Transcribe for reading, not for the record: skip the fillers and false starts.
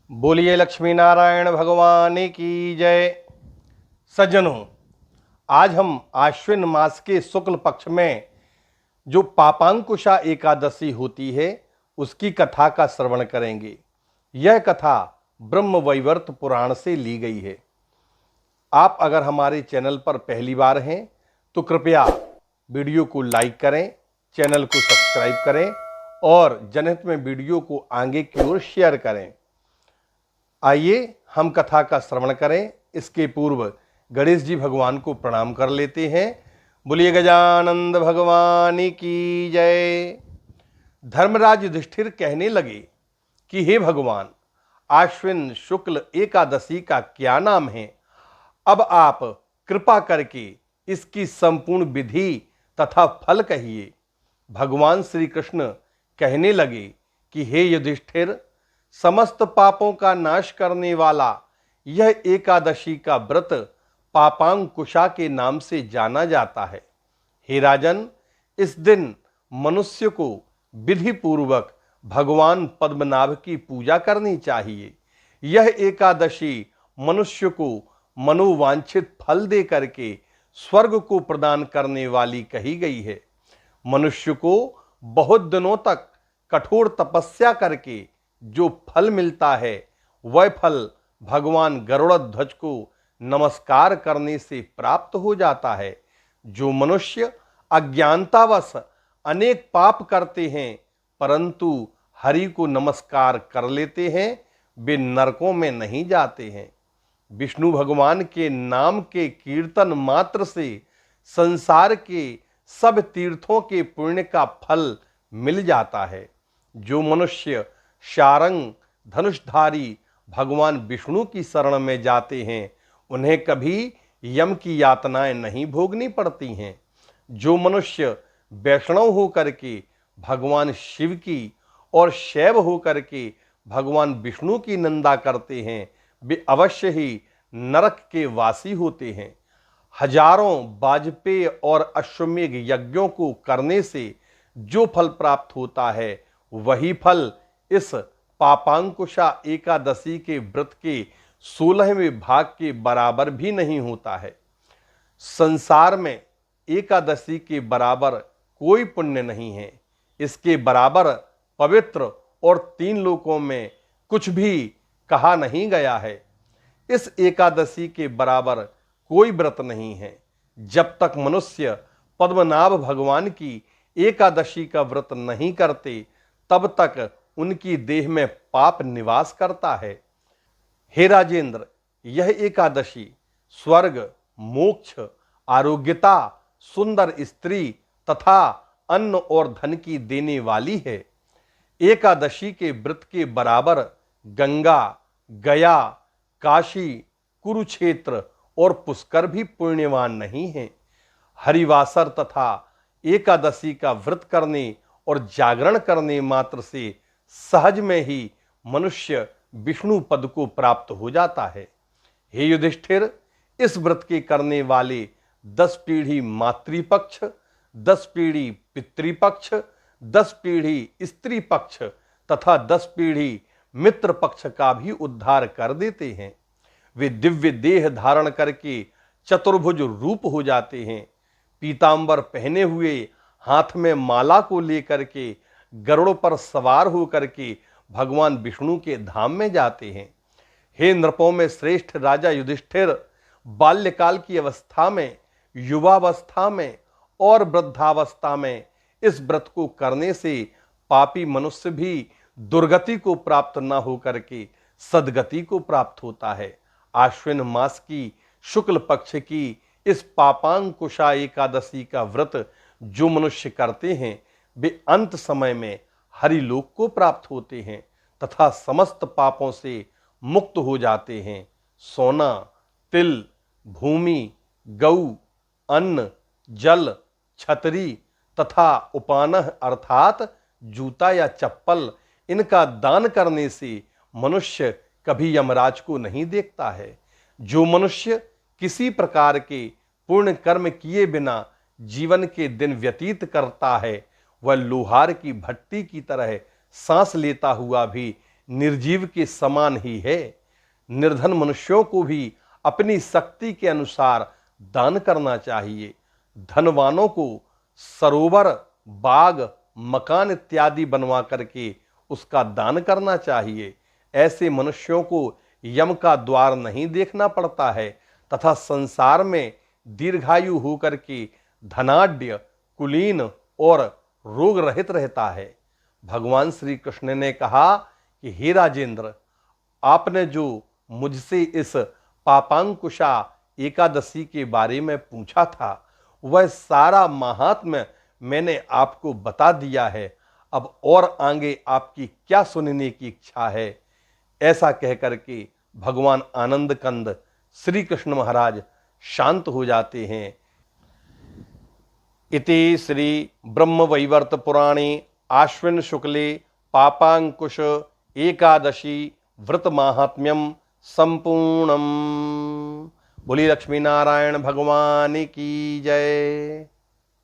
बोलिए लक्ष्मी नारायण भगवान की जय। सज्जनों, आज हम आश्विन मास के शुक्ल पक्ष में जो पापांकुशा एकादशी होती है उसकी कथा का श्रवण करेंगे। यह कथा ब्रह्म वैवर्त पुराण से ली गई है। आप अगर हमारे चैनल पर पहली बार हैं तो कृपया वीडियो को लाइक करें, चैनल को सब्सक्राइब करें और जनहित में वीडियो को आगे की ओर शेयर करें। आइए हम कथा का श्रवण करें। इसके पूर्व गणेश जी भगवान को प्रणाम कर लेते हैं। बोलिए गजानंद भगवान की जय। धर्मराज युधिष्ठिर कहने लगे कि हे भगवान, आश्विन शुक्ल एकादशी का क्या नाम है? अब आप कृपा करके इसकी संपूर्ण विधि तथा फल कहिए। भगवान श्री कृष्ण कहने लगे कि हे युधिष्ठिर, समस्त पापों का नाश करने वाला यह एकादशी का व्रत पापांकुशा के नाम से जाना जाता है। हे राजन, इस दिन मनुष्य को विधि पूर्वक भगवान पद्मनाभ की पूजा करनी चाहिए। यह एकादशी मनुष्य को मनोवांछित फल दे करके स्वर्ग को प्रदान करने वाली कही गई है। मनुष्य को बहुत दिनों तक कठोर तपस्या करके जो फल मिलता है वह फल भगवान गरुड़ध्वज को नमस्कार करने से प्राप्त हो जाता है। जो मनुष्य अज्ञानतावश अनेक पाप करते हैं परंतु हरि को नमस्कार कर लेते हैं, वे नरकों में नहीं जाते हैं। विष्णु भगवान के नाम के कीर्तन मात्र से संसार के सब तीर्थों के पुण्य का फल मिल जाता है। जो मनुष्य शारंग धनुषधारी भगवान विष्णु की शरण में जाते हैं उन्हें कभी यम की यातनाएं नहीं भोगनी पड़ती हैं। जो मनुष्य वैष्णव होकर के भगवान शिव की और शैव होकर के भगवान विष्णु की निंदा करते हैं वे अवश्य ही नरक के वासी होते हैं। हजारों वाजपेय और अश्वमेघ यज्ञों को करने से जो फल प्राप्त होता है वही फल इस पापांकुशा एकादशी के व्रत के 16वें भाग के बराबर भी नहीं होता है। संसार में एकादशी के बराबर कोई पुण्य नहीं है। इसके बराबर पवित्र और 3 लोकों में कुछ भी कहा नहीं गया है। इस एकादशी के बराबर कोई व्रत नहीं है। जब तक मनुष्य पद्मनाभ भगवान की एकादशी का व्रत नहीं करते तब तक उनकी देह में पाप निवास करता है। हे राजेंद्र, यह एकादशी स्वर्ग, मोक्ष, आरोग्यता, सुंदर स्त्री तथा अन्न और धन की देने वाली है। एकादशी के व्रत के बराबर गंगा, गया, काशी, कुरुक्षेत्र और पुष्कर भी पुण्यवान नहीं है। हरिवासर तथा एकादशी का व्रत करने और जागरण करने मात्र से सहज में ही मनुष्य विष्णु पद को प्राप्त हो जाता है। हे युधिष्ठिर, इस व्रत के करने वाले 10 पीढ़ी मातृपक्ष, 10 पीढ़ी पितृपक्ष, 10 पीढ़ी स्त्री पक्ष तथा 10 पीढ़ी मित्र पक्ष का भी उद्धार कर देते हैं। वे दिव्य देह धारण करके चतुर्भुज रूप हो जाते हैं। पीतांबर पहने हुए हाथ में माला को लेकर के गरुड़ पर सवार होकर के भगवान विष्णु के धाम में जाते हैं। हे नृपों में श्रेष्ठ राजा युधिष्ठिर, बाल्यकाल की अवस्था में, युवावस्था में और वृद्धावस्था में इस व्रत को करने से पापी मनुष्य भी दुर्गति को प्राप्त न होकर के सद्गति को प्राप्त होता है। आश्विन मास की शुक्ल पक्ष की इस पापांकुशा एकादशी का व्रत जो मनुष्य करते हैं वे अंत समय में हरिलोक को प्राप्त होते हैं तथा समस्त पापों से मुक्त हो जाते हैं। सोना, तिल, भूमि, गऊ, अन्न, जल, छतरी तथा उपानह अर्थात जूता या चप्पल, इनका दान करने से मनुष्य कभी यमराज को नहीं देखता है। जो मनुष्य किसी प्रकार के पूर्ण कर्म किए बिना जीवन के दिन व्यतीत करता है वह लोहार की भट्टी की तरह सांस लेता हुआ भी निर्जीव के समान ही है। निर्धन मनुष्यों को भी अपनी शक्ति के अनुसार दान करना चाहिए। धनवानों को सरोवर, बाग, मकान इत्यादि बनवा करके उसका दान करना चाहिए। ऐसे मनुष्यों को यम का द्वार नहीं देखना पड़ता है तथा संसार में दीर्घायु होकर के धनाढ्य, कुलीन और रोग रहित रहता है। भगवान श्री कृष्ण ने कहा कि हे राजेंद्र, आपने जो मुझसे इस पापांकुशा एकादशी के बारे में पूछा था वह सारा महात्म्य मैंने आपको बता दिया है। अब और आगे आपकी क्या सुनने की इच्छा है? ऐसा कहकर के भगवान आनंद कंद श्री कृष्ण महाराज शांत हो जाते हैं। इति श्री ब्रह्मवैवर्त पुराणे आश्विन शुक्ले पापांकुश एकादशी व्रत महात्म्यम संपूर्णम। बोली लक्ष्मी नारायण भगवान की जय।